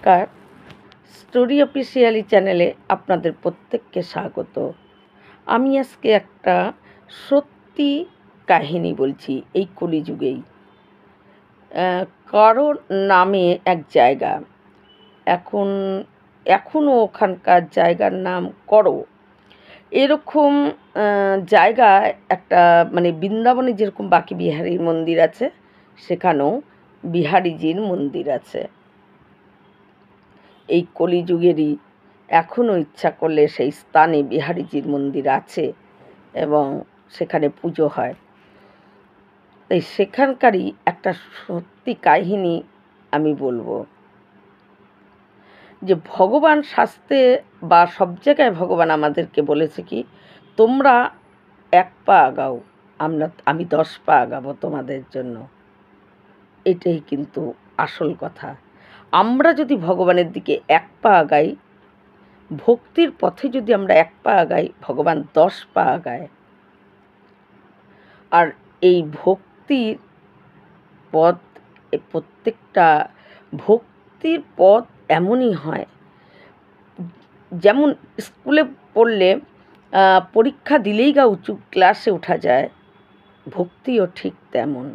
নমস্কার, story officially চ্যানেলে আপনাদের প্রত্যেককে স্বাগত। আমি আজকে একটা সত্যি কাহিনী বলছি। এই কলিযুগেই কারো নামে এক জায়গা, এখনও ওখানকার জায়গার নাম করো। এরকম জায়গায় একটা বৃন্দাবনে যেরকম বাঁকে বিহারীর মন্দির আছে, সেখানেও বিহারীজির মন্দির আছে। এই কলিযুগেরই এখনও ইচ্ছা করলে সেই স্থানে বিহারীজির মন্দির আছে এবং সেখানে পুজো হয়। তাই সেখানকারই একটা সত্যি কাহিনী আমি বলবো, যে ভগবান শাস্ত্রে বা সব জায়গায় ভগবান আমাদেরকে বলেছে কি, তোমরা 1 পা আগাও, আমি 10 পা আগাবো তোমাদের জন্য। এটাই কিন্তু আসল কথা। আমরা যদি ভগবানের দিকে 1 পা আগাই, ভক্তির পথে যদি আমরা 1 পা আগাই, ভগবান 10 পা আগায়। আর এই ভক্তির পথ, প্রত্যেকটা ভক্তির পথ এমনই হয়, যেমন স্কুলে পড়লে পরীক্ষা দিলেই উঁচু ক্লাসে ওঠা যায়, ভক্তিও ঠিক তেমন।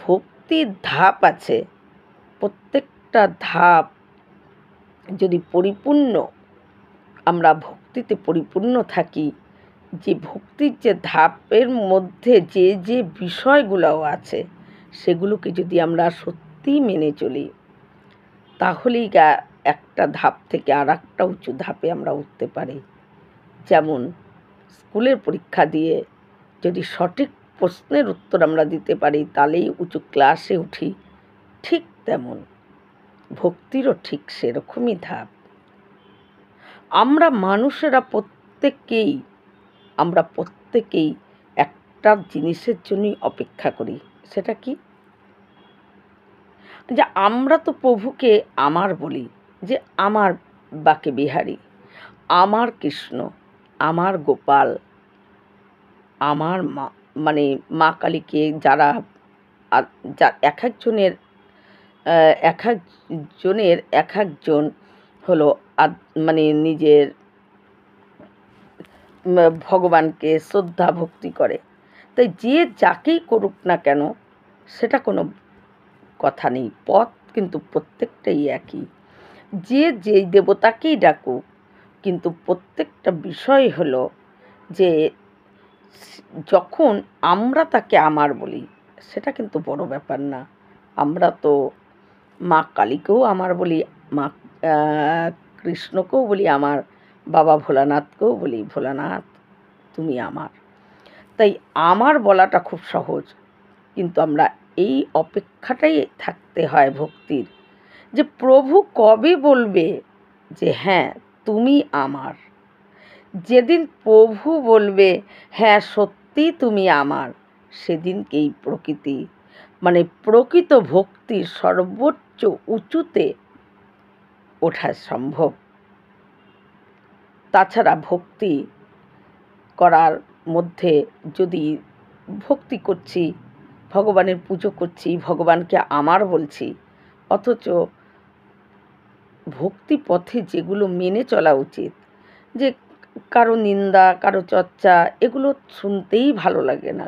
ভক্তির ধাপ আছে, প্রত্যেকটা ধাপ যদি পরিপূর্ণ, আমরা ভক্তিতে পরিপূর্ণ থাকি, যে ভক্তির যে ধাপের মধ্যে যে যে বিষয়গুলো আছে, সেগুলোকে যদি আমরা সত্যিই মেনে চলি, তাহলেই একটা ধাপ থেকে আর একটা উঁচু ধাপে আমরা উঠতে পারি। যেমন স্কুলের পরীক্ষা দিয়ে যদি সঠিক প্রশ্নের উত্তর আমরা দিতে পারি, তাহলেই উঁচু ক্লাসে উঠি, ঠিক তেমন ভক্তিরও ঠিক সেরকমই ধাপ। আমরা মানুষেরা প্রত্যেকেই একটা জিনিসের জন্যই অপেক্ষা করি। সেটা কি? যে আমরা তো প্রভুকে আমার বলি, যে আমার বাঁকে বিহারী, আমার কৃষ্ণ, আমার গোপাল, আমার মা, মা কালীকে যারা এক একজনের এক একজন হলো নিজের ভগবানকে শ্রদ্ধা ভক্তি করে। তাই যে যাকেই করুক না কেন, সেটা কোনো কথা নেই, পথ কিন্তু প্রত্যেকটাই একই। যে যেই দেবতাকেই ডাকুক, কিন্তু প্রত্যেকটা বিষয় হলো যে যখন আমরা তাকে আমার বলি, সেটা কিন্তু বড় ব্যাপার না। আমরা তো মা কালীকেও আমার বলি, মা কৃষ্ণকেও বলি আমার, বাবা ভোলানাথকেও বলি, ভোলানাথ তুমি আমার। তাই আমার বলাটা খুব সহজ, কিন্তু আমরা এই অপেক্ষাটাই থাকতে হয় ভক্তির, যে প্রভু কবে বলবে যে হ্যাঁ তুমি আমার। যেদিন প্রভু বলবে হ্যাঁ সত্যি তুমি আমার, সেদিনকেই প্রকৃত ভক্তির সর্বোচ্চ উঁচুতে ওঠা সম্ভব। তাছাড়া ভক্তি করার মধ্যে যদি ভক্তি করছি, ভগবানের পুজো করছি, ভগবানকে আমার বলছি, অথচ ভক্তি পথে যেগুলো মেনে চলা উচিত, যে কারো নিন্দা, কারো চর্চা, এগুলো শুনতেই ভালো লাগে না।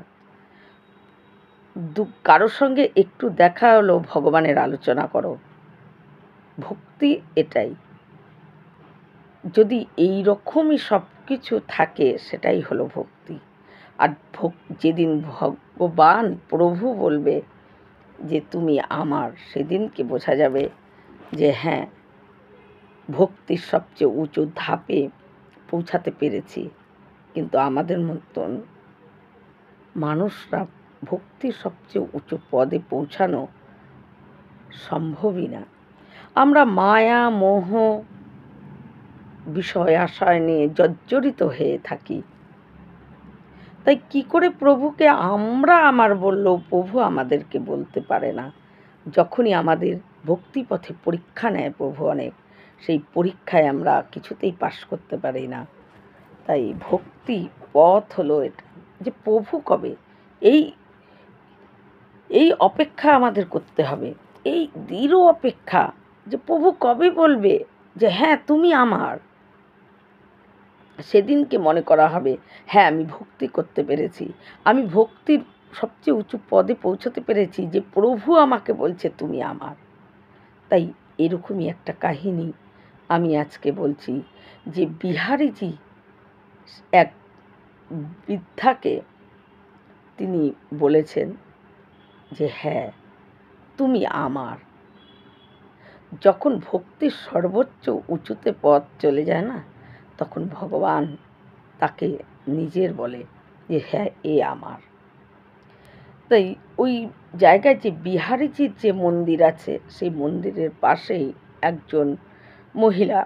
কারোর সঙ্গে একটু দেখা হলো, ভগবানের আলোচনা করো। ভক্তি এটাই। যদি এই রকমই সব কিছু থাকে, সেটাই হলো ভক্তি। আর যেদিন ভগবান প্রভু বলবে যে তুমি আমার, সেদিনকে বোঝা যাবে যে হ্যাঁ ভক্তির সবচেয়ে উঁচু ধাপে পৌঁছাতে পেরেছি। কিন্তু আমাদের মতন মানুষরা ভক্তির সবচেয়ে উঁচু পদে পৌঁছানো সম্ভবই না। আমরা মায়া মোহ বিষয় আশয় নিয়ে জর্জরিত হয়ে থাকি। তাই কি করে প্রভুকে আমরা আমার বললেও প্রভু আমাদেরকে বলতে পারে না? যখনই আমাদের ভক্তিপথে পরীক্ষা নেয় প্রভু অনেক, সেই পরীক্ষায় আমরা কিছুতেই পাশ করতে পারি না। তাই ভক্তি পথ হলো এটা, যে প্রভু কবে, এই অপেক্ষা আমাদের করতে হবে। এই দৃঢ় অপেক্ষা যে প্রভু কবে বলবে যে হ্যাঁ তুমি আমার, সেদিনকে মনে করা হবে হ্যাঁ আমি ভক্তি করতে পেরেছি, আমি ভক্তির সবচেয়ে উঁচু পদে পৌঁছতে পেরেছি, যে প্রভু আমাকে বলছে তুমি আমার। তাই এরকমই একটা কাহিনী আমি আজকে বলছি, যে বিহারীজি এক বৃদ্ধাকে তিনি বলেছেন যে হ্যাঁ তুমি আমার। যখন ভক্তির সর্বোচ্চ উঁচুতে পথ চলে যায় না, তখন ভগবান তাকে নিজের বলে যে হ্যাঁ এ আমার। তাই ওই জায়গায় যে বিহারীজির যে মন্দির আছে, সেই মন্দিরের পাশেই একজন মহিলা,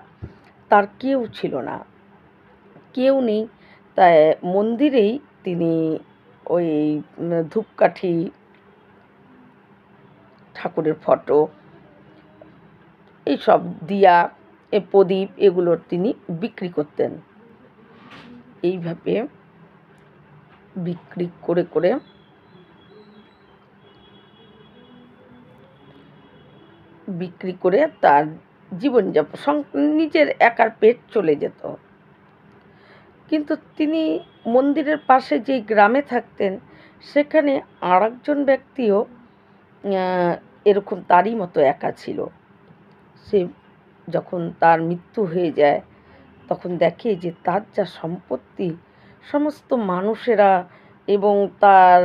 তার কেউ ছিল না, কেউ নেই, তাই মন্দিরেই তিনি ওই ধূপকাঠি, ঠাকুরের ফটো, এইসব দিয়া, প্রদীপ, এগুলো তিনি বিক্রি করতেন। এইভাবে বিক্রি করে করে তার জীবনযাপন, নিজের একার পেট চলে যেত। কিন্তু তিনি মন্দিরের পাশে যে গ্রামে থাকতেন, সেখানে আর একজন ব্যক্তিও এরকম তারই মতো একা ছিল। সে যখন তার মৃত্যু হয়ে যায়, তখন দেখে যে তার যা সম্পত্তি, সমস্ত মানুষেরা এবং তার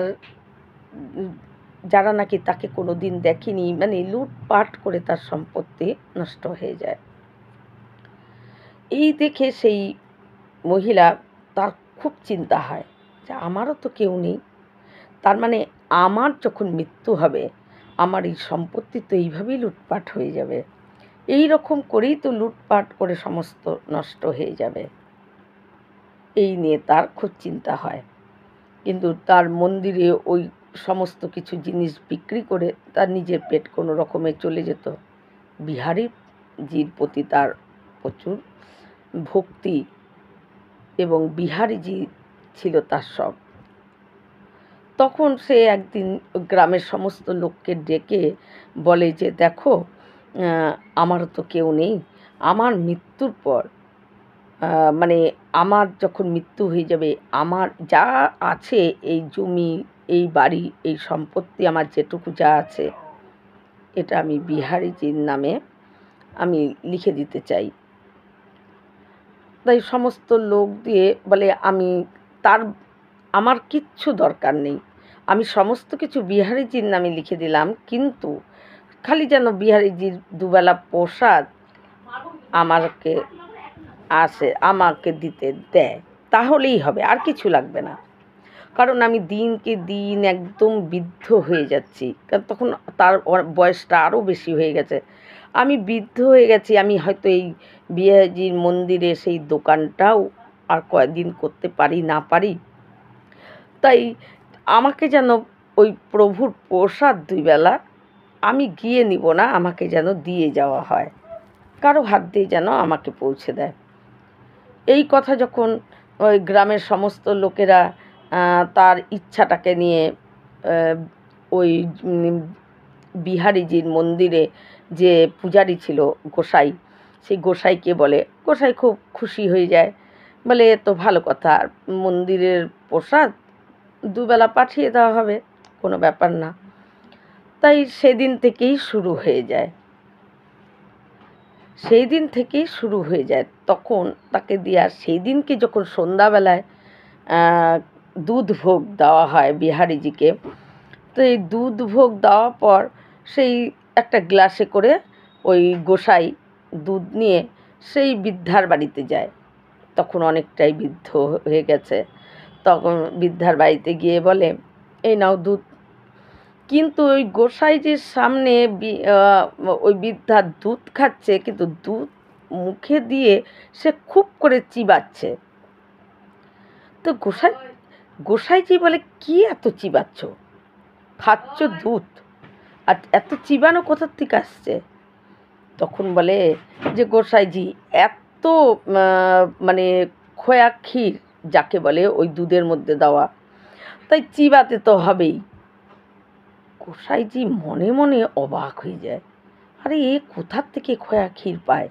যারা নাকি তাকে কোনো দিন দেখেনি, মানে লুটপাট করে তার সম্পত্তি নষ্ট হয়ে যায়। এই দেখে সেই মহিলা, তার খুব চিন্তা হয় যে আমারও তো কেউ নেই, তার মানে আমার যখন মৃত্যু হবে, আমার এই সম্পত্তি তো এইভাবেই লুটপাট হয়ে যাবে, এই রকম করেই তো লুটপাট করে সমস্ত নষ্ট হয়ে যাবে। এই নিয়ে তার খুব চিন্তা হয়। কিন্তু তার মন্দিরে ওই সমস্ত কিছু জিনিস বিক্রি করে তার নিজের পেট কোনো রকমে চলে যেত। বিহারীজির প্রতি তার প্রচুর ভক্তি, এবং বিহারীজি ছিল তার সব। তখন সে একদিন গ্রামের সমস্ত লোককে ডেকে বলে যে দেখো, আমারও তো কেউ নেই, আমার মৃত্যুর পর, মানে আমার যখন মৃত্যু হয়ে যাবে, আমার যা আছে, এই জমি, এই বাড়ি, এই সম্পত্তি, আমার যেটুকু যা আছে, এটা আমি বিহারীজির নামে আমি লিখে দিতে চাই। তাই সমস্ত লোক দিয়ে বলে আমার কিচ্ছু দরকার নেই, আমি সমস্ত কিছু বিহারীজির নামে লিখে দিলাম, কিন্তু খালি যেন বিহারীজির দুবেলা প্রসাদ আমাকে দিতে দেয়, তাহলেই হবে, আর কিছু লাগবে না। কারণ আমি দিনকে দিন একদম বৃদ্ধ হয়ে যাচ্ছি, কারণ তখন তার বয়সটা আরও বেশি হয়ে গেছে, আমি বৃদ্ধ হয়ে গেছি, আমি হয়তো এই বিহারীজির মন্দিরে সেই দোকানটাও আর কয়েকদিন করতে পারি না পারি, তাই আমাকে যেন ওই প্রভুর প্রসাদ দুইবেলা আমি গিয়ে নিব না, আমাকে যেন দিয়ে যাওয়া হয়, কারো হাত দিয়ে যেন আমাকে পৌঁছে দেয়। এই কথা যখন ওই গ্রামের সমস্ত লোকেরা তার ইচ্ছাটাকে নিয়ে ওই বিহারীজির মন্দিরে যে পূজারী ছিল গোসাই, সেই গোসাইকে বলে, গোসাই খুব খুশি হয়ে যায়, বলে এ তো ভালো কথা, মন্দিরের প্রসাদ দুবেলা পাঠিয়ে দেওয়া হবে, কোনো ব্যাপার না। তাই সেদিন থেকেই শুরু হয়ে যায়, তখন তাকে দেওয়া, সেই দিনকে যখন সন্ধ্যাবেলায় দুধ ভোগ দেওয়া হয় বিহারীজিকে, তো এই দুধ ভোগ দেওয়ার পর সেই একটা গ্লাসে করে ওই গোসাই দুধ নিয়ে সেই বৃদ্ধার বাড়িতে যায়, তখন অনেকটাই বৃদ্ধ হয়ে গেছে, তখন বৃদ্ধার বাড়িতে গিয়ে বলে এই নাও দুধ। কিন্তু ওই গোসাইজির সামনে ওই বৃদ্ধার দুধ খাচ্ছে, কিন্তু দুধ মুখে দিয়ে সে খুব করে চিবাচ্ছে। তো গোসাইজি বলে কি এত চিবাচ্ছ, খাচ্ছ দুধ, আর এত চিবানো কোথার থেকে আসছে? তখন বলে যে গোসাইজি এত মানে খোয়া ক্ষীর যাকে বলে, ওই দুধের মধ্যে দেওয়া, তাই চিবাতে তো হবেই, গোসাইজি মনে মনে অবাক হয়ে যায়, আরে এ কোথার থেকে খোয়া ক্ষীর পায়?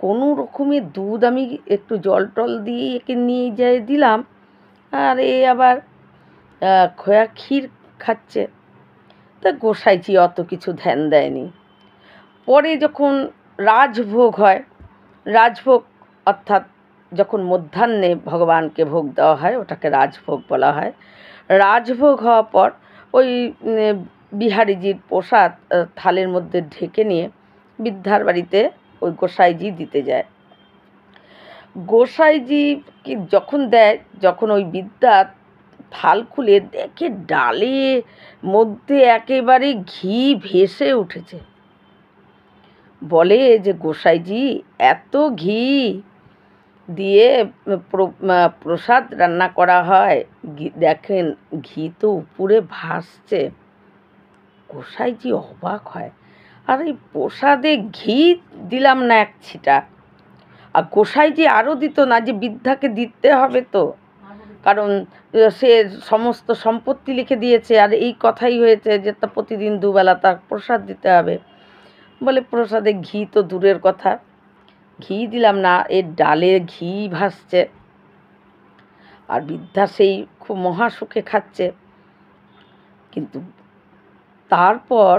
কোনো রকমে দুধ আমি একটু জল টল দিয়ে একে নিয়ে যেয়ে দিলাম, আর এ আবার খোয়া ক্ষীর খাচ্ছে। তা গোসাইজি অত কিছু ধ্যান দেয়নি। পরে যখন রাজভোগ হয়, রাজভোগ অর্থাৎ যখন মধ্যাহ্নে ভগবানকে ভোগ দেওয়া হয় ওটাকে রাজভোগ বলা হয়। রাজভোগ হওয়ার পর ওই বিহারীজির প্রসাদ থালের মধ্যে ঢেকে নিয়ে বৃদ্ধার বাড়িতে ওই গোসাইজি দিতে যায়। গোসাইজি কি যখন দেয়, যখন ওই বৃদ্ধা থাল খুলে দেখে ডালে মধ্যে একেবারে ঘি ভেসে উঠেছে। বলে যে গোসাইজি এত ঘি দিয়ে প্রসাদ রান্না করা হয়, দেখেন ঘি তো উপরে ভাসছে। গোসাইজি অবাক হয়, আর এই প্রসাদে ঘি দিলাম না এক ছিটা। আর গোসাইজি আরও দিত না, যে বৃদ্ধাকে দিতে হবে তো, কারণ সে সমস্ত সম্পত্তি লিখে দিয়েছে, আর এই কথাই হয়েছে যে তা প্রতিদিন দুবেলা তার প্রসাদ দিতে হবে। বলে প্রসাদে ঘি তো দূরের কথা, ঘি দিলাম না, এর ডালে ঘি ভাসছে। আর বৃদ্ধা সেই খুব মহাসুখে খাচ্ছে। কিন্তু তারপর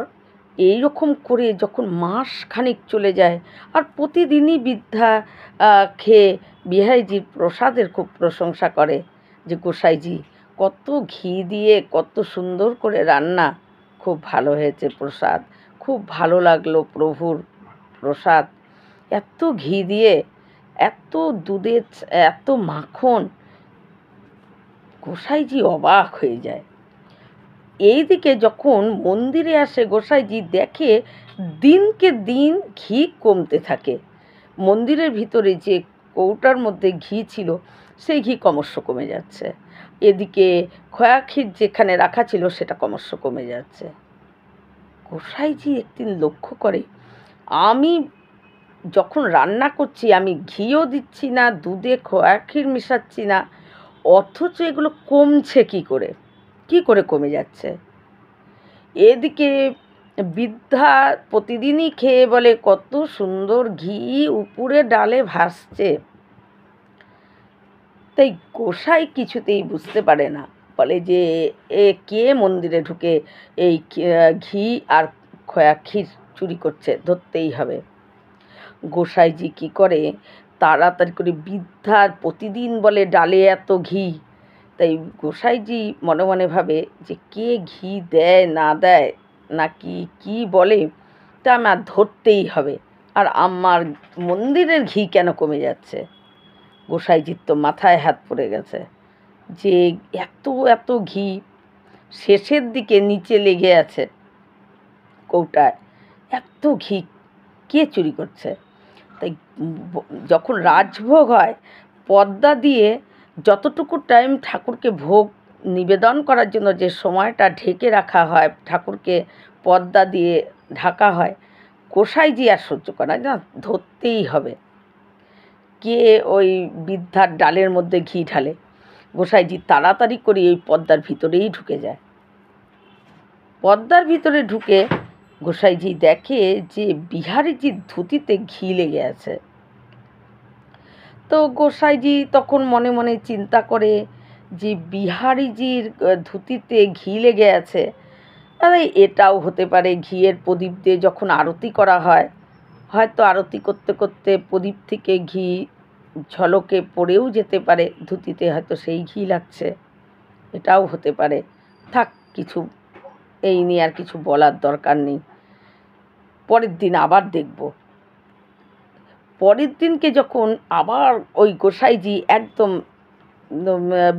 এই রকম করে যখন মাস খানিক চলে যায়, আর প্রতিদিনই বৃদ্ধা খেয়ে বিহারীজির প্রসাদের খুব প্রশংসা করে, যে গোসাইজি কত ঘি দিয়ে কত সুন্দর করে রান্না, খুব ভালো হয়েছে প্রসাদ, খুব ভালো লাগলো প্রভুর প্রসাদ, এত ঘি দিয়ে, এত দুধের এত মাখন। গোসাইজি অবাক হয়ে যায়। এইদিকে যখন মন্দিরে আসে গোসাইজি, দেখে দিনকে দিন ঘি কমতে থাকে। মন্দিরের ভিতরে যে কৌটার মধ্যে ঘি ছিল সেই ঘি ক্রমশ কমে যাচ্ছে, এদিকে খোয়া ক্ষীর যেখানে রাখা ছিল সেটা ক্রমশ কমে যাচ্ছে। গোসাইজি একদিন লক্ষ্য করে, আমি যখন রান্না করছি আমি ঘিও দিচ্ছি না, দুধে খোয়া ক্ষীর মেশাচ্ছি না, অথচ এগুলো কমছে কি করে কমে যাচ্ছে। এদিকে বৃদ্ধা প্রতিদিনই খেয়ে বলে কত সুন্দর ঘি উপরে ডালে ভাসছে। তাই গোসাই কিছুতেই বুঝতে পারে না, বলে যে এ কে মন্দিরে ঢুকে এই ঘি আর খোয়া ক্ষীর চুরি করছে, ধরতেই হবে। গোসাইজি কি করে, তাড়াতাড়ি করে বৃদ্ধার প্রতিদিন বলে ডালে এত ঘি। তাই গোসাইজি মনে মনে ভাবে যে কে ঘি দেয় না দেয় নাকি কি বলে, তা আমার ধরতেই হবে, আর আমার মন্দিরের ঘি কেন কমে যাচ্ছে। গোসাইজির তো মাথায় হাত পড়ে গেছে, যে এত এত ঘি শেষের দিকে নিচে লেগে আছে কৌটায়, এত ঘি কে চুরি করছে। তাই যখন রাজভোগ হয়, পর্দা দিয়ে যতটুকু টাইম ঠাকুরকে ভোগ নিবেদন করার জন্য যে সময়টা ঢেকে রাখা হয়, ঠাকুরকে পর্দা দিয়ে ঢাকা হয়, গোসাইজি আর সহ্য করে না, ধরতেই হবে কে ওই বৃদ্ধার ডালের মধ্যে ঘি ঢালে। গোসাইজি তাড়াতাড়ি করে ওই পর্দার ভিতরেই ঢুকে যায়। পর্দার ভিতরে ঢুকে গোসাইজি দেখে যে বিহারীজির ধুতিতে ঘি লেগে আছে। তো গোসাইজি তখন মনে মনে চিন্তা করে যে বিহারীজির ধুতিতে ঘি লেগে আছে, আরে এটাও হতে পারে ঘিয়ের প্রদীপ দিয়ে যখন আরতি করা হয়, হয়তো আরতি করতে করতে প্রদীপ থেকে ঘি ঝলকে পড়েও যেতে পারে ধুতিতে, হয়তো সেই ঘি লাগছে, এটাও হতে পারে। থাক, কিছু এই নিয়ে আর কিছু বলার দরকার নেই, পরের দিন আবার দেখব। পরের দিনকে যখন আবার ওই গোসাইজি একদম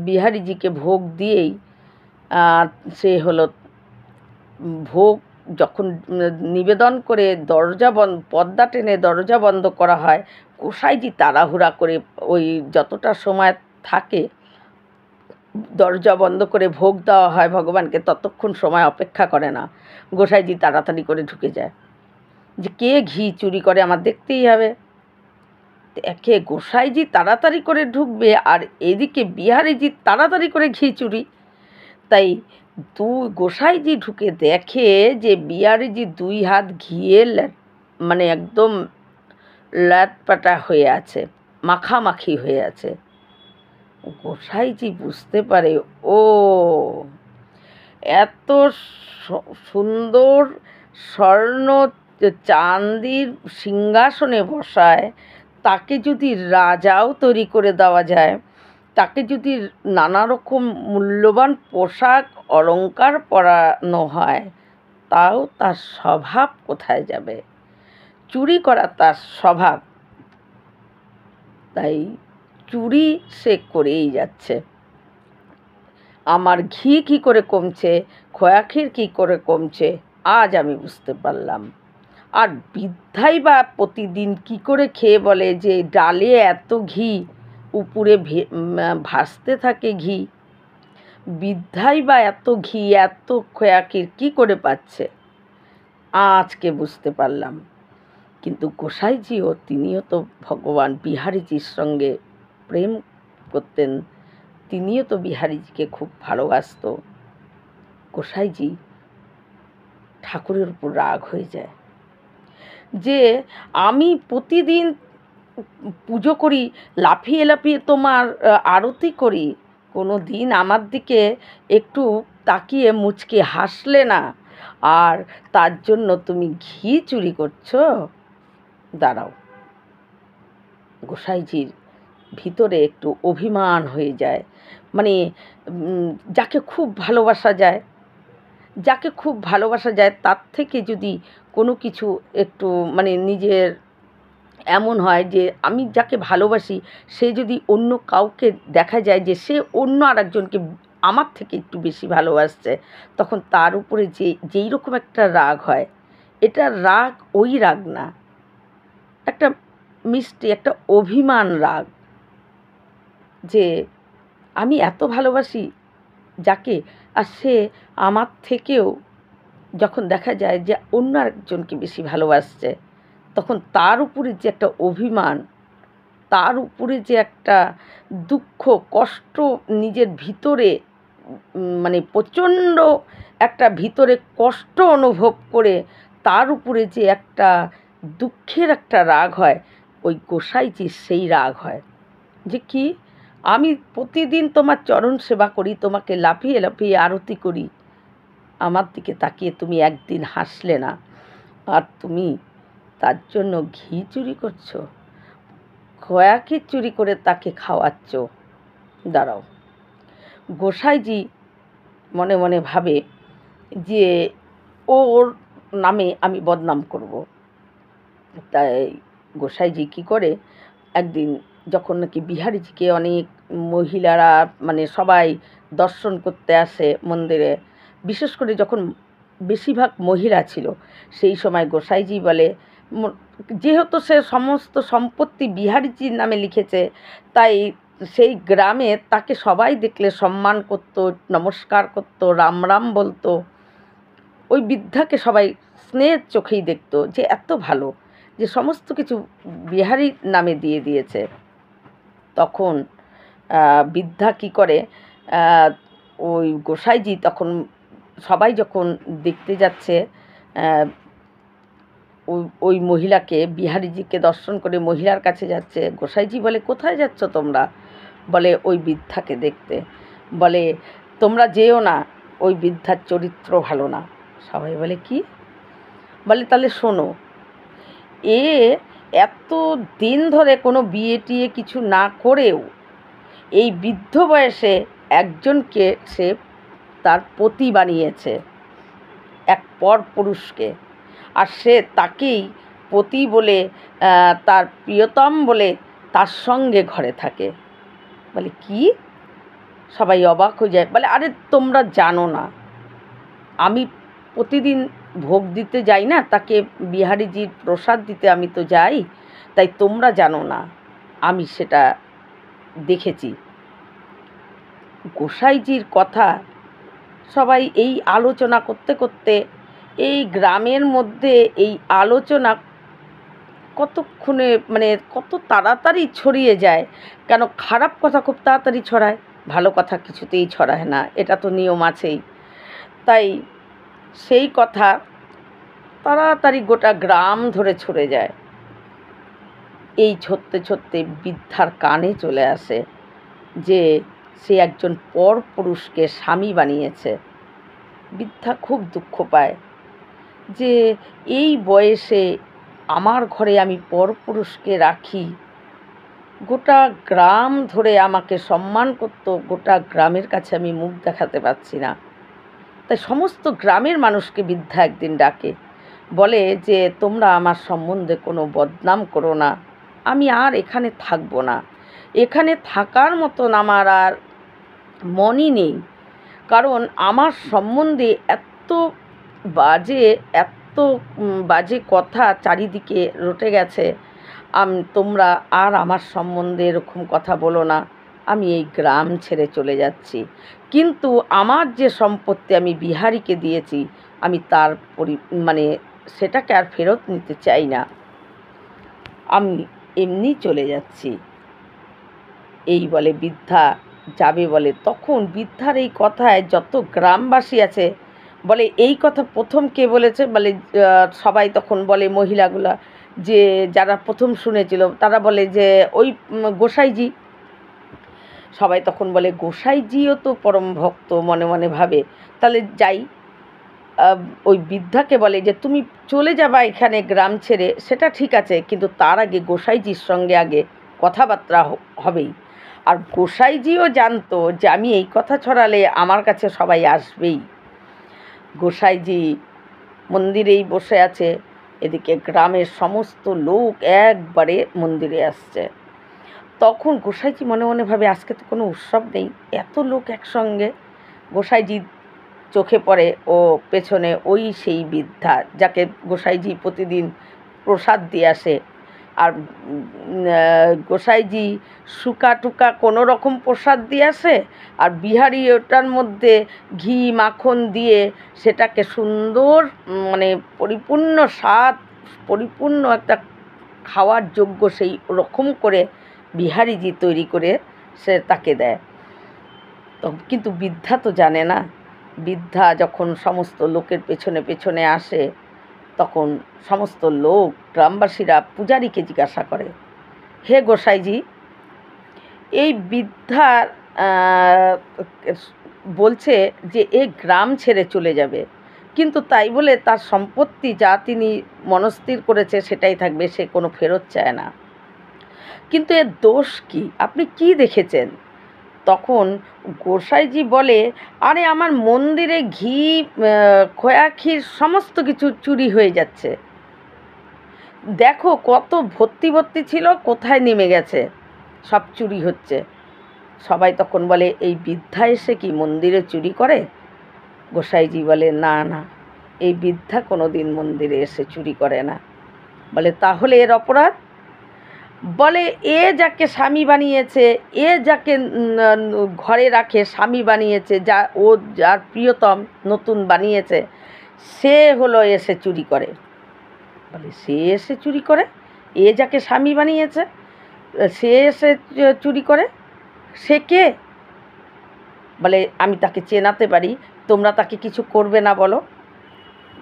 বিহারীজিকে ভোগ দিয়েই সে হলো ভোগ যখন নিবেদন করে পর্দা টেনে দরজা বন্ধ করা হয়, গোসাইজি তাড়াহুড়া করে ওই যতটা সময় থাকে দরজা বন্ধ করে ভোগ দেওয়া হয় ভগবানকে, ততক্ষণ সময় অপেক্ষা করে না, গোসাইজি তাড়াতাড়ি করে ঢুকে যায়, যে কে ঘি চুরি করে আমার দেখতেই হবে। একে গোসাইজি তাড়াতাড়ি করে ঢুকবে আর এদিকে বিহারীজি তাড়াতাড়ি করে ঘি চুরি। তাই গোসাইজি ঢুকে দেখে যে বিহারিজি 2 হাত ঘিয়ে মানে একদম ল্যাটপাটা হয়ে আছে, মাখামাখি হয়ে আছে। গোসাইজি বুঝতে পারে, ও এত সুন্দর স্বর্ণ চাঁদির সিংহাসনে বসায়, তাকে যদি রাজাও তৈরি করে দেওয়া যায়, তাকে যদি নানা রকম মূল্যবান পোশাক অলংকার পরানো হয়, তাও তার স্বভাব কোথায় যাবে? চুরি করা তার স্বভাব, তাই চুরি সে করেই যাচ্ছে। আমার ঘি কী করে কমছে, খোয়া ক্ষীর কী করে কমছে, আজ আমি বুঝতে পারলাম। আর বৃদ্ধাই বা প্রতিদিন কি করে খেয়ে বলে যে ডালে এত ঘি, উপরে ভাসতে থাকে ঘি, বৃদ্ধাই বা এত ঘি এত খোয়া ক্ষীর কী করে পাচ্ছে, আজকে বুঝতে পারলাম। কিন্তু গোসাইজিও, তিনিও তো ভগবান বিহারীজির সঙ্গে প্রেম করতেন, তিনিও তো বিহারীজিকে খুব ভালোবাসত। গোসাইজি ঠাকুরের উপর রাগ হয়ে যায় যে আমি প্রতিদিন পুজো করি, লাফিয়ে লাফিয়ে তোমার আরতি করি, কোনো দিন আমার দিকে একটু তাকিয়ে মুচকে হাসলে না, আর তার জন্য তুমি ঘি চুরি করছো? দাঁড়াও। গোসাইজির ভিতরে একটু অভিমান হয়ে যায়, মানে যাকে খুব ভালোবাসা যায়, তার থেকে যদি কোনো কিছু একটু মানে নিজের এমন হয় যে আমি যাকে ভালোবাসি, সে যদি অন্য কাউকে দেখা যায় যে সে অন্য আরেকজনকে আমার থেকে একটু বেশি ভালোবাসছে, তখন তার উপরে যেই রকম একটা রাগ হয়, এটা রাগ ওই রাগ না, একটা মিষ্টি একটা অভিমান রাগ, যে আমি এত ভালোবাসি যাকে, আর সে আমার থেকেও যখন দেখা যায় যে অন্য আরেকজনকে বেশি ভালোবাসছে, তখন তার উপরে যে একটা অভিমান, তার উপরে যে একটা দুঃখ কষ্ট নিজের ভিতরে, মানে প্রচণ্ড একটা ভিতরে কষ্ট অনুভব করে তার উপরে যে একটা দুঃখের একটা রাগ হয়, ওই গোসাইজির সেই রাগ হয় যে কি, আমি প্রতিদিন তোমার চরণ সেবা করি, তোমাকে লাফিয়ে লাফিয়ে আরতি করি, আমার দিকে তাকিয়ে তুমি একদিন হাসলে না, আর তুমি তার জন্য ঘি চুরি করছো, খোয়া ক্ষীর চুরি করে তাকে খাওয়াচ্ছ। দাঁড়াও। গোসাইজি মনে মনে ভাবে যে ওর নামে আমি বদনাম করব। তাই গোসাইজি কী করে, একদিন যখন নাকি বিহারীজিকে অনেক মহিলারা মানে সবাই দর্শন করতে আসে মন্দিরে, বিশেষ করে যখন বেশিরভাগ মহিলা ছিল, সেই সময় গোসাইজি বলে, যেহেতু সে সমস্ত সম্পত্তি বিহারীজির নামে লিখেছে, তাই সেই গ্রামে তাকে সবাই দেখলে সম্মান করত, নমস্কার করত, রাম রাম বলতো, ওই বৃদ্ধাকে সবাই স্নেহের চোখেই দেখত যে এত ভালো যে সমস্ত কিছু বিহারীর নামে দিয়ে দিয়েছে। তখন বৃদ্ধা কী করে, ওই গোসাইজি তখন সবাই যখন দেখতে যাচ্ছে ওই মহিলাকে, বিহারীজিকে দর্শন করে মহিলার কাছে যাচ্ছে, গোসাইজি বলে, কোথায় যাচ্ছ তোমরা? বলে ওই বৃদ্ধাকে দেখতে। বলে তোমরা যেও না, ওই বৃদ্ধার চরিত্র ভালো না। সবাই বলে কি? বলে তাহলে শোনো, এ এত দিন ধরে কোনো বিয়ে টিয়ে কিছু না করেও এই বৃদ্ধ বয়সে একজনকে সে তার পতি বানিয়েছে, এক পরপুরুষকে, আর সে তাকেই পতি বলে, তার প্রিয়তম বলে তার সঙ্গে ঘরে থাকে। বলে কি? সবাই অবাক হয়ে যায়। বলে আরে তোমরা জানো না, আমি প্রতিদিন ভোগ দিতে যাই না, তাকে বিহারীজির প্রসাদ দিতে আমি তো যাই, তাই তোমরা জানো না, আমি সেটা দেখেছি। গোসাইজির কথা সবাই এই আলোচনা করতে করতে, এই গ্রামের মধ্যে এই আলোচনা কতক্ষণে মানে কত তাড়াতাড়ি ছড়িয়ে যায়। কেন, খারাপ কথা খুব তাড়াতাড়ি ছড়ায়, ভালো কথা কিছুতেই ছড়ায় না, এটা তো নিয়ম আছেই। তাই সেই কথা তাড়াতাড়ি গোটা গ্রাম ধরে ছড়ে যায়। এই ছড়তে ছড়তে বৃদ্ধার কানে চলে আসে যে সে একজন পরপুরুষকে স্বামী বানিয়েছে। বৃদ্ধা খুব দুঃখ পায় যে এই বয়সে আমার ঘরে আমি পরপুরুষকে রাখি, গোটা গ্রাম ধরে আমাকে সম্মান করতো, গোটা গ্রামের কাছে আমি মুখ দেখাতে পারছি না। তাই সমস্ত গ্রামের মানুষকে বৃদ্ধা একদিন ডাকে, বলে যে তোমরা আমার সম্বন্ধে কোনো বদনাম করো না, আমি আর এখানে থাকবো না, এখানে থাকার মতন আমার আর মনই নেই, কারণ আমার সম্বন্ধে এত বাজে এত বাজে কথা চারিদিকে রটে গেছে, তোমরা আর আমার সম্বন্ধে এরকম কথা বলো না, আমি এই গ্রাম ছেড়ে চলে যাচ্ছি। কিন্তু আমার যে সম্পত্তি আমি বিহারীকে দিয়েছি, আমি তার সেটাকে আর ফেরত নিতে চাই না, আমি এমনি চলে যাচ্ছি। এই বলে বৃদ্ধা যাবে বলে, তখন বৃদ্ধার এই কথায় যত গ্রামবাসী আছে বলে এই কথা প্রথম কে বলেছে, বলে সবাই তখন বলে মহিলাগুলা, যে যারা প্রথম শুনেছিল তারা বলে যে ওই গোসাইজি। সবাই তখন বলে গোসাইজিও তো পরম ভক্ত, মনে মনে ভাবে তাহলে যাই। ওই বৃদ্ধাকে বলে যে তুমি চলে যাবা এখানে গ্রাম ছেড়ে, সেটা ঠিক আছে, কিন্তু তার আগে গোসাইজির সঙ্গে আগে কথাবার্তা হবেই। আর গোসাইজিও জানতো যে আমি এই কথা ছড়ালে আমার কাছে সবাই আসবেই। গোসাইজি মন্দিরেই বসে আছে, এদিকে গ্রামের সমস্ত লোক একবারে মন্দিরে আসছে। তখন গোসাইজি মনে মনে ভাবে আজকে তো কোনো উৎসব নেই, এত লোক একসঙ্গে। গোসাইজি চোখে পড়ে ও পেছনে ওই সেই বৃদ্ধা যাকে গোসাইজি প্রতিদিন প্রসাদ দিয়ে আসে। আর গোসাইজি শুকা টুকা কোনো রকম প্রসাদ দিয়ে আসে, আর বিহারি ওটার মধ্যে ঘি মাখন দিয়ে সেটাকে সুন্দর পরিপূর্ণ স্বাদ, পরিপূর্ণ একটা খাওয়ার যোগ্য সেই রকম করে বিহারিজি তৈরি করে সে তাকে দেয়। তো কিন্তু বৃদ্ধা তো জানে না। বৃদ্ধা যখন সমস্ত লোকের পেছনে পেছনে আসে, তখন সমস্ত লোক গ্রামবাসীরা পূজারীকে জিজ্ঞাসা করে, হে গোসাইজি, এই বৃদ্ধার বলছে যে এ গ্রাম ছেড়ে চলে যাবে, কিন্তু তাই বলে তার সম্পত্তি যা তিনি মনস্থির করেছে সেটাই থাকবে, সে কোনো ফেরত চায় না, কিন্তু এর দোষ কি, আপনি কি দেখেছেন? তখন গোসাইজি বলে, আরে আমার মন্দিরে ঘি খোয়া ক্ষীর সমস্ত কিছু চুরি হয়ে যাচ্ছে, দেখো কত ভর্তি ভর্তি ছিল, কোথায় নেমে গেছে, সব চুরি হচ্ছে। সবাই তখন বলে এই বৃদ্ধা এসে কি মন্দিরে চুরি করে? গোসাইজি বলে না না, এই বৃদ্ধা কোনো দিন মন্দিরে এসে চুরি করে না। বলে তাহলে এর অপরাধ? বলে এ যাকে স্বামী বানিয়েছে, এ যাকে ঘরে রাখে স্বামী বানিয়েছে, যা ও যার প্রিয়তম নতুন বানিয়েছে, সে হলো এসে চুরি করে। বলে সে এসে চুরি করে? এ যাকে স্বামী বানিয়েছে সে এসে চুরি করে? সে কে? বলে আমি তাকে চেনাতে পারি, তোমরা তাকে কিছু করবে না বলো।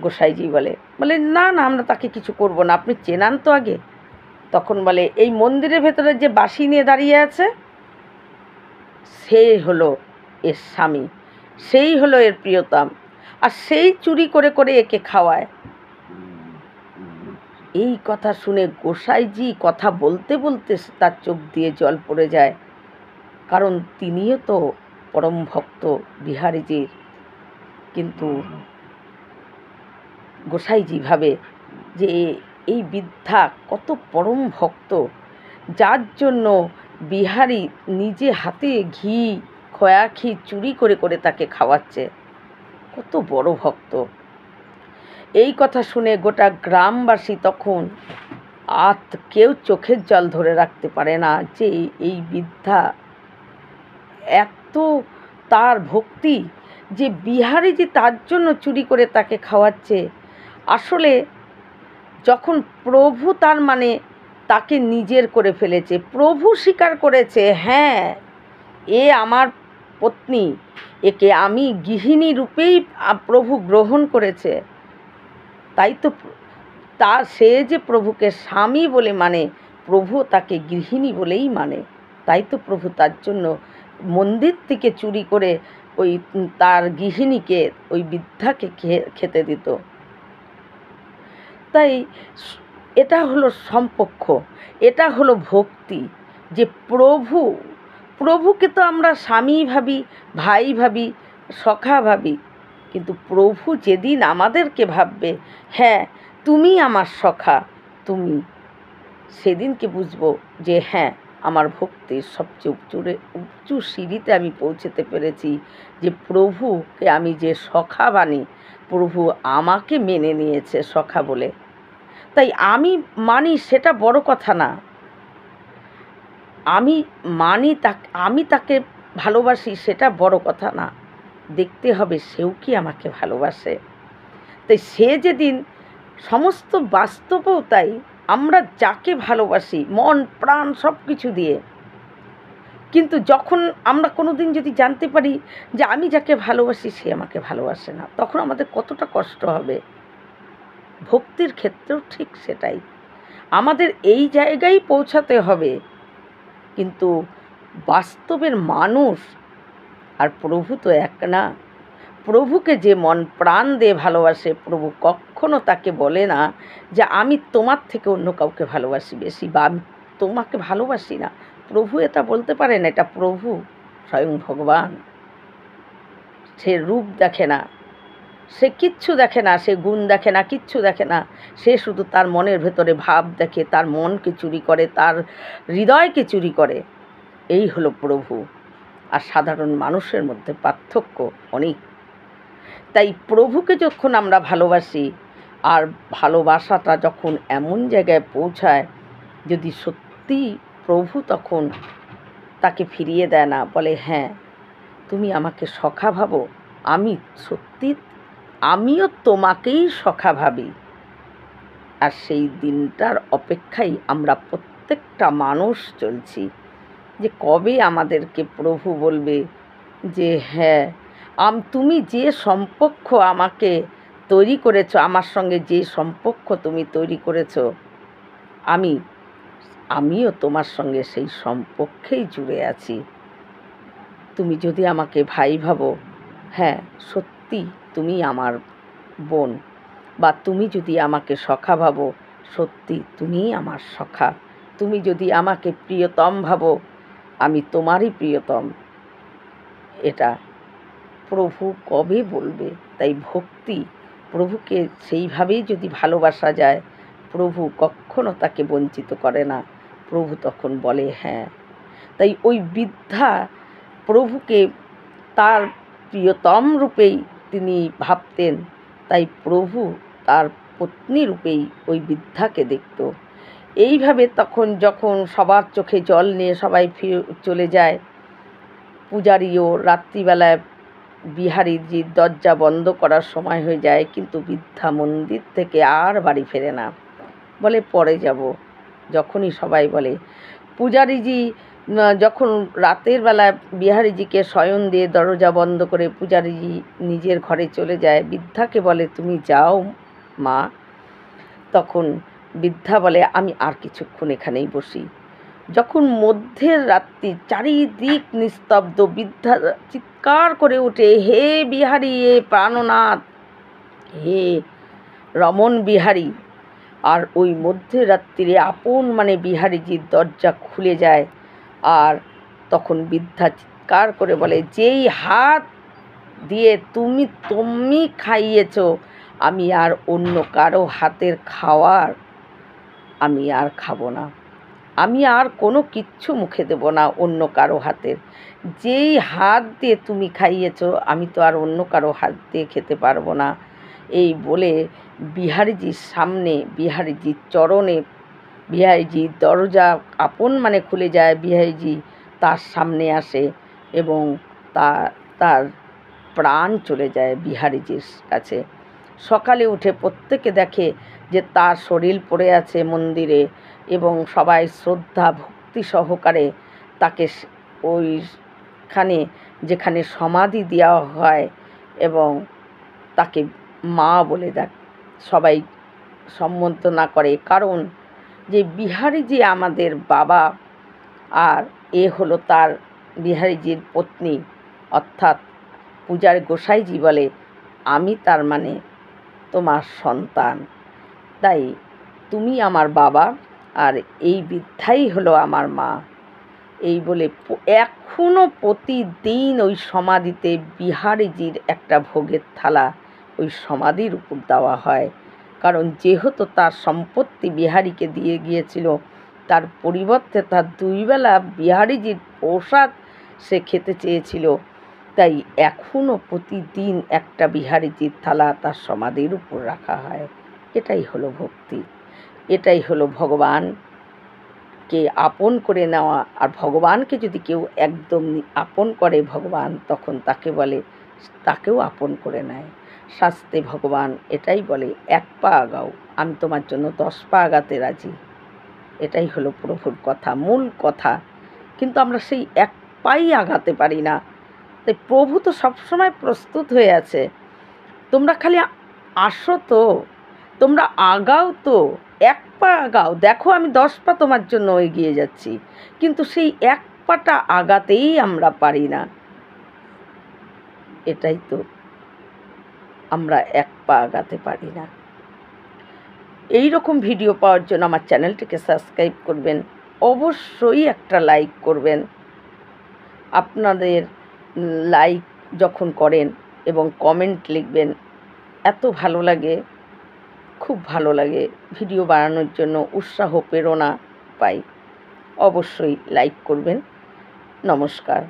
গোসাইজি বলে না না, আমরা তাকে কিছু করব না, আপনি চেনান তো আগে। তখন বলে এই মন্দিরের ভেতরে যে বাঁশি নিয়ে দাঁড়িয়ে আছে, সেই হলো এর স্বামী, সেই হলো এর প্রিয়তম, আর সেই চুরি করে করে একে খাওয়ায়। এই কথা শুনে গোসাইজি কথা বলতে বলতে তার চোখ দিয়ে জল পড়ে যায়, কারণ তিনিও তো পরম ভক্ত বিহারীজির। কিন্তু গোসাইজি ভাবে যে এই বৃদ্ধা কত পরম ভক্ত, যার জন্য বিহারী নিজে হাতে ঘি খোয়া ক্ষীর চুরি করে করে তাকে খাওয়াচ্ছে, কত বড় ভক্ত। এই কথা শুনে গোটা গ্রামবাসী তখন আর কেউ চোখের জল ধরে রাখতে পারে না যে এই বৃদ্ধা এত তার ভক্তি যে বিহারীজি তার জন্য চুরি করে তাকে খাওয়াচ্ছে। আসলে যখন প্রভু তার তাকে নিজের করে ফেলেছে, প্রভু স্বীকার করেছে হ্যাঁ এ আমার পত্নী, একে আমি গৃহিণী রূপেই প্রভু গ্রহণ করেছে। তাই তো সে যে প্রভুকে স্বামী বলে মানে, প্রভু তাকে গৃহিণী বলেই মানে। তাই তো প্রভু তার জন্য মন্দির থেকে চুরি করে ওই তার গৃহিণীকে, ওই বৃদ্ধাকে খেতে দিত। তাই এটা হলো সম্পর্ক, এটা হলো ভক্তি। যে প্রভুকে তো আমরা স্বামী ভাবি, ভাই ভাবি, সখা ভাবি, কিন্তু প্রভু যেদিন আমাদেরকে ভাববে, হ্যাঁ তুমি আমার সখা, তুমি, সেদিনকে বুঝবো যে হ্যাঁ আমার ভক্তির সবচেয়ে উঁচু সিঁড়িতে আমি পৌঁছতে পেরেছি, যে প্রভুকে আমি যে সখা বানি, প্রভু আমাকে মেনে নিয়েছে সখা বলে। তাই আমি মানি, সেটা বড় কথা না। আমি মানি, আমি তাকে ভালোবাসি, সেটা বড় কথা না। দেখতে হবে সেও কি আমাকে ভালোবাসে। তাই সে যেদিন সমস্ত বাস্তবতাই আমরা যাকে ভালোবাসি মন প্রাণ সব কিছু দিয়ে, কিন্তু যখন আমরা কোনো দিন যদি জানতে পারি যে আমি যাকে ভালোবাসি সে আমাকে ভালোবাসে না, তখন আমাদের কতটা কষ্ট হবে। ভক্তির ক্ষেত্রেও ঠিক সেটাই, আমাদের এই জায়গায় পৌঁছাতে হবে। কিন্তু বাস্তবের মানুষ আর প্রভু তো এক না। প্রভুকে যে মন প্রাণ দিয়ে ভালোবাসে, প্রভু কখনো তাকে বলে না যে আমি তোমার থেকে অন্য কাউকে ভালোবাসি বেশি, বা আমি তোমাকে ভালোবাসি না। প্রভু এটা বলতে পারে না, এটা প্রভু স্বয়ং ভগবান। সে রূপ দেখে না, সে কিচ্ছু দেখে না, সে গুণ দেখে না, কিচ্ছু দেখে না। সে শুধু তার মনের ভেতরে ভাব দেখে, তার মনকে চুরি করে, তার হৃদয়কে চুরি করে। এই হলো প্রভু। আর সাধারণ মানুষের মধ্যে পার্থক্য অনেক। তাই প্রভুকে যখন আমরা ভালোবাসি, আর ভালোবাসাটা যখন এমন জায়গায় পৌঁছায়, যদি সত্যি প্রভু তখন তাকে ফিরিয়ে দেয় না, বলে হ্যাঁ তুমি আমাকে সখা ভাবো, আমি সত্যি আমিও তোমাকেই সখা ভাবি। আর সেই দিনটার অপেক্ষায় আমরা প্রত্যেকটা মানুষ চলছি, যে কবে আমাদেরকে প্রভু বলবে যে হ্যাঁ তুমি যে সম্পর্ক আমাকে তৈরি করেছো, আমার সঙ্গে যে সম্পর্ক তুমি তৈরি করেছো, আমিও তোমার সঙ্গে সেই সম্পর্কেই জুড়ে আছি। তুমি যদি আমাকে ভাই ভাবো, হ্যাঁ সত্যি তুমি আমার বোন, বা তুমি যদি আমাকে সখা ভাবো, সত্যি তুমিই আমার সখা। তুমি যদি আমাকে প্রিয়তম ভাবো, আমি তোমারই প্রিয়তম। এটা প্রভু কবে বলবে? তাই ভক্তি, প্রভুকে সেইভাবেই যদি ভালোবাসা যায়, প্রভু কখনো তাকে বঞ্চিত করে না। প্রভু তখন বলে হ্যাঁ। তাই ওই বৃদ্ধা প্রভুকে তার প্রিয়তম রূপেই তিনি ভাবতেন। তাই প্রভু তার পত্নী রূপেই ওই বৃদ্ধাকে দেখত। এইভাবে তখন যখন সবার চোখে জল নিয়ে সবাই চলে যায়, পূজারীও রাত্রিবেলায় বিহারীজির দরজা বন্ধ করার সময় হয়ে যায়, কিন্তু বৃদ্ধা মন্দির থেকে আর বাড়ি ফেরে না, বলে পরে যাব। যখনই সবাই বলে, পূজারীজি যখন রাতের বেলায় বিহারীজিকে শয়ন দিয়ে দরজা বন্ধ করে পূজারীজি নিজের ঘরে চলে যায়, বৃদ্ধাকে বলে তুমি যাও মা। তখন বৃদ্ধা বলে আমি আর কিছুক্ষণ এখানেই বসি। যখন মধ্যের রাত্রি, চারিদিক নিস্তব্ধ, বৃদ্ধা চিৎকার করে ওঠে, হে বিহারী, হে প্রাণনাথ, হে রমণ বিহারী। আর ওই মধ্যরাত্রিরে আপন মানে বিহারীজির দরজা খুলে যায়। আর তখন বৃদ্ধা চিৎকার করে বলে, যেই হাত দিয়ে তুমি খাইয়েছ, আমি আর অন্য কারো হাতের খাওয়ার আমি আর খাবো না, আমি আর কোনো কিচ্ছু মুখে দেব না অন্য কারো হাতের। যেই হাত দিয়ে তুমি খাইয়েছ, আমি তো আর অন্য কারো হাত দিয়ে খেতে পারবো না। এই বলে বিহারীজির সামনে, বিহারীজির চরণে, বিহারীজির দরজা আপন মানে খুলে যায়, বিহারীজি তার সামনে আসে এবং তার প্রাণ চলে যায় বিহারীজির কাছে। সকালে উঠে প্রত্যেকে দেখে যে তার শরীর পড়ে আছে মন্দিরে, এবং সবাই শ্রদ্ধা ভক্তি সহকারে তাকে ওইখানে যেখানে সমাধি দেওয়া হয় এবং তাকে মা বলে সবাই সম্বোধনা করে, কারণ যে বিহারীজি আমাদের বাবা আর এ হলো তার বিহারীজির পত্নী, অর্থাৎ পূজার গোসাইজি বলে আমি তার মানে তোমার সন্তান, তাই তুমি আমার বাবা আর এই বৃদ্ধাই হলো আমার মা। এই বলে এখনও প্রতিদিন ওই সমাধিতে বিহারীজির একটা ভোগের থালা ওই সমাধির উপর দেওয়া হয়, কারণ যেহেতু তার সম্পত্তি বিহারীকে দিয়ে গিয়েছিল, তার পরিবর্তে তার 2 বেলা বিহারীজির প্রসাদ সে খেতে চেয়েছিল, তাই এখনও প্রতিদিন একটা বিহারীজির থালা তার সমাধির উপর রাখা হয়। এটাই হলো ভক্তি, এটাই হলো ভগবানকে আপন করে নেওয়া। আর ভগবানকে যদি কেউ একদম আপন করে ভগবান, তখন তাকে বলে তাকেও আপন করে নেয়। শাস্ত্রে ভগবান এটাই বলে, 1 পা আগাও, আমি তোমার জন্য 10 পা আগাতে রাজি। এটাই হলো প্রভুর কথা, মূল কথা। কিন্তু আমরা সেই 1 পাই আগাতে পারি না। তাই প্রভু তো সবসময় প্রস্তুত হয়ে আছে, তোমরা খালি আসো তো, তোমরা আগাও তো, 1 পা আগাও, দেখো আমি 10 পা তোমার জন্য এগিয়ে যাচ্ছি। কিন্তু সেই 1 পাটা আগাতেই আমরা পারি না। এটাই তো, আমরা 1 পা আগাতে পারি না। এই রকম ভিডিও পাওয়ার জন্য আমার চ্যানেলটিকে সাবস্ক্রাইব করবেন, অবশ্যই একটা লাইক করবেন। আপনাদের লাইক যখন করেন এবং কমেন্ট লিখবেন, এত ভালো লাগে, খুব ভালো লাগে, ভিডিও বানানোর জন্য উৎসাহ প্রেরণা পাই। অবশ্যই লাইক করবেন। নমস্কার।